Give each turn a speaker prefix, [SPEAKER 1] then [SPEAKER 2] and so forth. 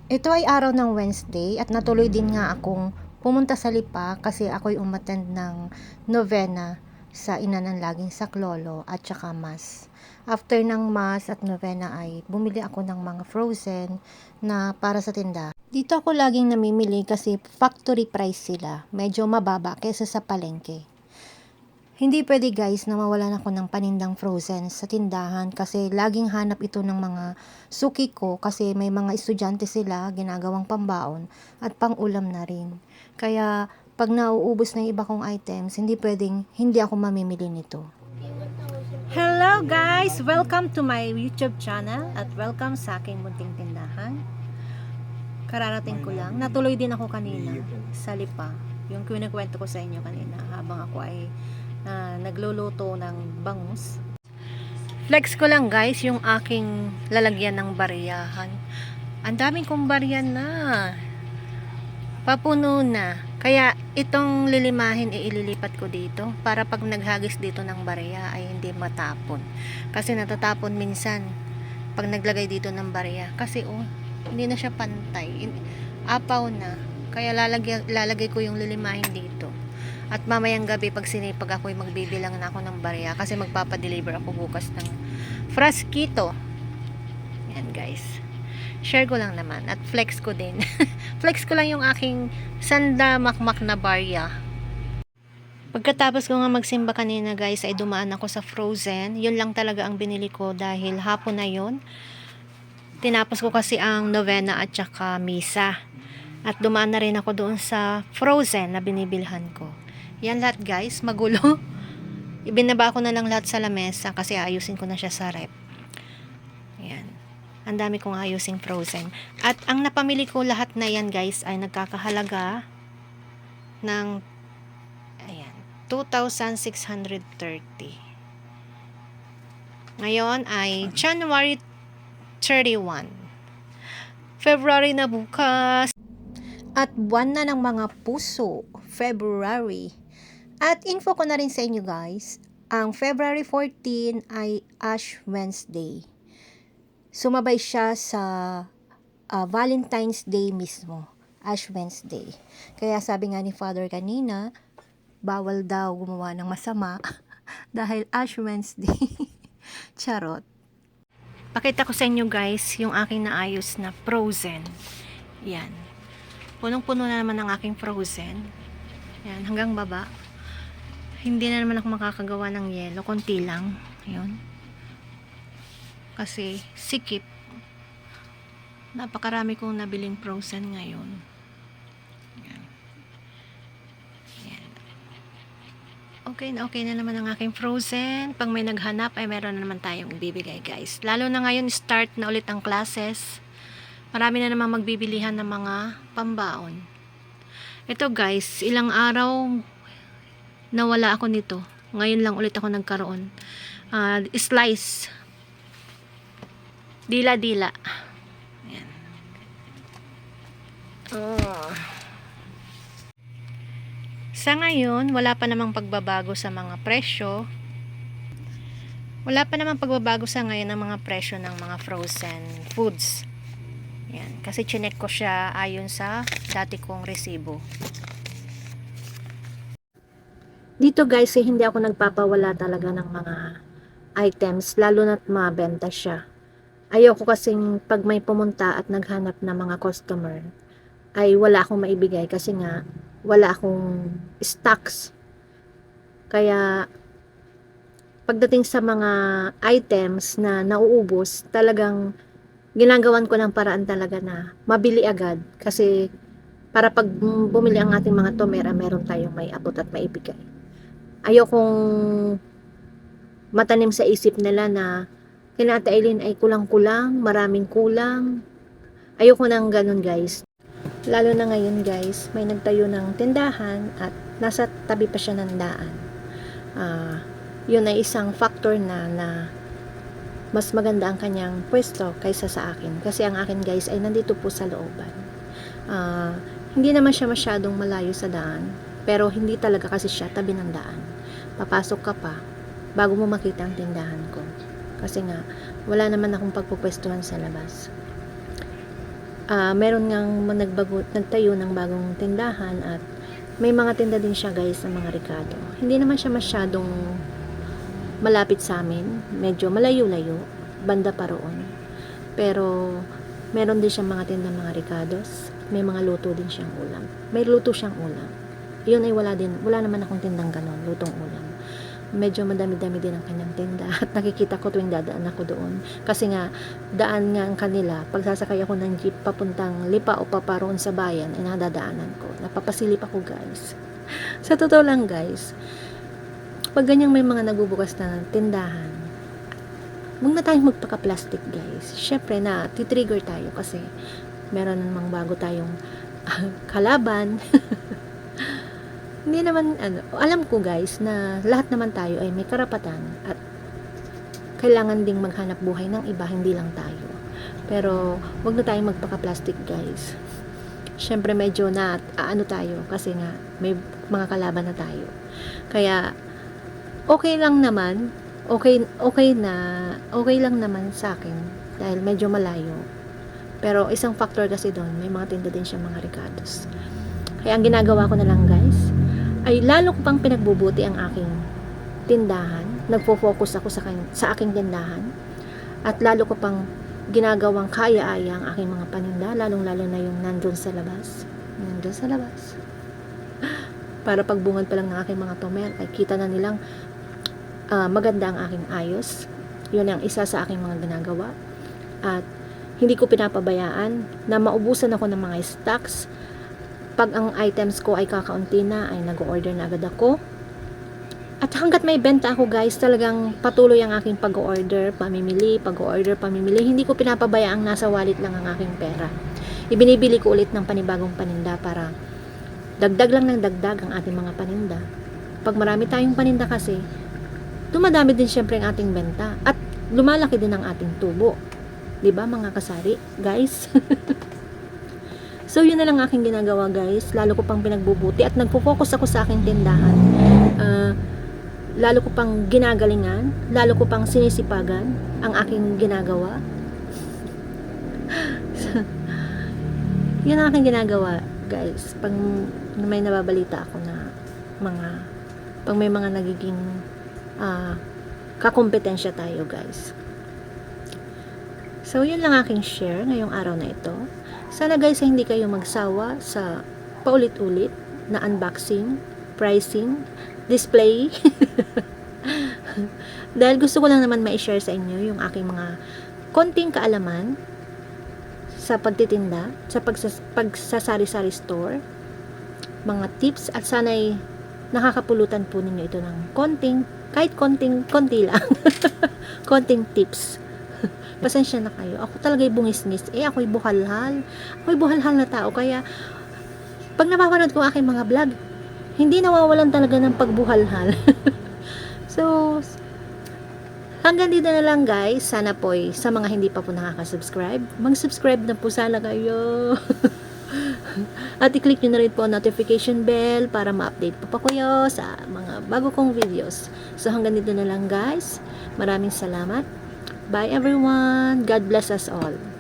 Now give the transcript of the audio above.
[SPEAKER 1] Ito ay araw ng Wednesday at natuloy din nga akong pumunta sa Lipa kasi ako'y umattend ng novena sa Ina ng Laging Saklolo at saka Mass. After ng Mass at novena ay bumili ako ng mga frozen na para sa tindahan. Dito ako laging namimili kasi factory price sila. Medyo mababa kaysa sa palengke. Hindi pwede guys na mawalan ako ng panindang frozen sa tindahan kasi laging hanap ito ng mga suki ko kasi may mga estudyante sila ginagawang pambaon at pang-ulam na rin. Kaya pag nauubos na yung iba kong items, hindi pwedeng hindi ako mamimili nito. Hello guys! Welcome to my YouTube channel at welcome sa aking munting tindahan. Kararating ko lang. Natuloy din ako kanina sa Lipa. Yung kinikwento ko sa inyo kanina habang ako ay nagluluto ng bangus. Flex ko lang guys yung aking lalagyan ng bariyahan. Ang daming kong bariyan na. Papuno na. Kaya itong lilimahin ililipat ko dito para pag naghagis dito ng bariya ay hindi matapon. Kasi natatapon minsan pag naglagay dito ng bariya. Kasi hindi na siya pantay. Apaw na. Kaya lalagay ko yung lilimahin dito. At mamayang gabi pag sinipag ako'y magbibilang na ako ng barya kasi magpapadeliver ako bukas ng frasquito. Yan guys. Share ko lang naman at flex ko din. Flex ko lang yung aking sanda makmak na barya. Pagkatapos ko nga magsimba kanina guys ay dumaan ako sa frozen. Yun lang talaga ang binili ko dahil hapon na yun. Tinapos ko kasi ang novena at saka misa. At dumaan na rin ako doon sa frozen na binibilhan ko. Yan lahat guys, magulo. Ibinaba ko na lang lahat sa lamesa kasi ayusin ko na siya sa rep. Yan. Ang dami kong ayusing frozen. At ang napamili ko lahat na yan guys ay nagkakahalaga ng ayan, 2,630. Ngayon ay January 31. February na bukas. At buwan na ng mga puso, February. At info ko na rin sa inyo guys, ang February 14 ay Ash Wednesday. Sumabay siya sa Valentine's Day mismo, Ash Wednesday. Kaya sabi nga ni Father kanina, bawal daw gumawa ng masama dahil Ash Wednesday. Charot. Pakita ko sa inyo guys yung aking naayos na frozen. Yan. Punong-puno na naman ang aking frozen. Yan, hanggang baba. Hindi na naman ako makakagawa ng yelo. Konti lang. Ayun. Kasi, sikip. Napakarami kong nabiling frozen ngayon. Yan. Yan. Okay na naman ang aking frozen. Pag may naghanap, ay meron na naman tayong ibibigay guys. Lalo na ngayon, start na ulit ang classes. Marami na namang magbibilihan ng mga pambaon. Ito guys, ilang araw nawala ako nito. Ngayon lang ulit ako nagkaroon. Slice. Dila-dila. Ayan. Sa ngayon, wala pa namang pagbabago sa mga presyo. Wala pa namang pagbabago sa ngayon ng mga presyo ng mga frozen foods. Yan. Kasi chinek ko siya ayon sa dati kong resibo. Dito guys, hindi ako nagpapawala talaga ng mga items, lalo na't mabenta siya. Ayoko kasing pag may pumunta at naghanap ng mga customer, ay wala akong maibigay kasi nga wala akong stocks. Kaya pagdating sa mga items na nauubos, talagang ginagawan ko ng paraan talaga na mabili agad kasi para pag bumili ang ating mga tomera, meron tayong may abot at maibigay. Ayokong matanim sa isip nila na kina Ate Aileen ay kulang-kulang, maraming kulang. Ayoko nang ganun guys. Lalo na ngayon guys, may nagtayo ng tindahan at nasa tabi pa siya ng daan. Yun ay isang factor na mas maganda ang kanyang pwesto kaysa sa akin. Kasi ang akin guys ay nandito po sa looban. Hindi naman siya masyadong malayo sa daan. Pero hindi talaga kasi siya tabi ng daan. Papasok ka pa bago mo makita ang tindahan ko. Kasi nga, wala naman akong pagpupwestuhan sa labas. Meron ngang nagtayo ng bagong tindahan at may mga tinda din siya guys ng mga Ricardo. Hindi naman siya masyadong malapit sa amin. Medyo malayo-layo. Banda pa roon. Pero meron din siyang mga tinda mga Ricardos. May mga luto din siyang ulam. May luto siyang ulam. Yun ay wala naman akong tindang ganon, lutong ulam. Medyo madami-dami din ang kanyang tinda at nakikita ko tuwing dadaan ako doon kasi nga daan nga ang kanila pag sasakay ako ng jeep papuntang Lipa o paparoon sa bayan ay nadadaanan ko, napapasilip ako guys. Sa totoo lang guys, pag ganyang may mga nagbubukas na tindahan, huwag na tayong magpaka-plastic guys. Syempre na titrigger tayo kasi meron namang bago tayong kalaban. Hindi naman, alam ko guys na lahat naman tayo ay may karapatan at kailangan ding maghanap buhay ng iba, hindi lang tayo. Pero, wag na tayong magpaka-plastic guys. Syempre medyo tayo kasi nga may mga kalaban na tayo. Kaya, okay lang naman, okay lang naman sa akin dahil medyo malayo. Pero, isang factor kasi doon, may mga tinda din siya mga Ricardos. Kaya, ang ginagawa ko na lang guys, ay lalo ko pang pinagbubuti ang aking tindahan. Nagfo-focus ako sa aking tindahan. At lalo ko pang ginagawang kaya-aya ang aking mga paninda. Lalong-lalo na yung nandun sa labas. Nandun sa labas. Para pagbungad pa lang ng aking mga tomer, ay kita na nilang maganda ang aking ayos. Yun ang isa sa aking mga ginagawa. At hindi ko pinapabayaan na maubusan ako ng mga stocks. Pag ang items ko ay kakaunti na, ay nag-order na agad ako. At hanggat may benta ako guys, talagang patuloy ang aking pag-order, pamimili. Hindi ko pinapabayaang nasa wallet lang ang aking pera. Ibinibili ko ulit ng panibagong paninda para dagdag lang ng dagdag ang ating mga paninda. Pag marami tayong paninda kasi, dumadami din syempre ang ating benta. At lumalaki din ang ating tubo. 'Di ba mga kasari, guys? So, yun na lang aking ginagawa guys. Lalo ko pang pinagbubuti at nagpo-focus ako sa aking tindahan. Lalo ko pang ginagalingan, lalo ko pang sinisipagan ang aking ginagawa. So, yun ang aking ginagawa guys. Pag may nababalita ako na pag may mga nagiging kakompetensya tayo guys. So, yun lang aking share ngayong araw na ito. Sana guys hindi kayo magsawa sa paulit-ulit na unboxing, pricing, display. Dahil gusto ko lang naman ma-share sa inyo yung aking mga konting kaalaman sa pagtitinda, sa pagsasari-sari store, mga tips at sana'y nakakapulutan po ninyo ito ng kahit konti lang. Konting tips. Pasensya na kayo. Ako talaga'y bungis-ngis. Ako'y buhalhal. Ako'y buhalhal na tao. Kaya, pag napapanood ko aking mga vlog, hindi nawawalan talaga ng pagbuhalhal. So, hanggang dito na lang guys. Sana po sa mga hindi pa po nakaka-subscribe, mag-subscribe na po sana kayo. At i-click nyo na rin po ang notification bell para ma-update po pa kayo sa mga bago kong videos. So, hanggang dito na lang guys. Maraming salamat. Bye everyone. God bless us all.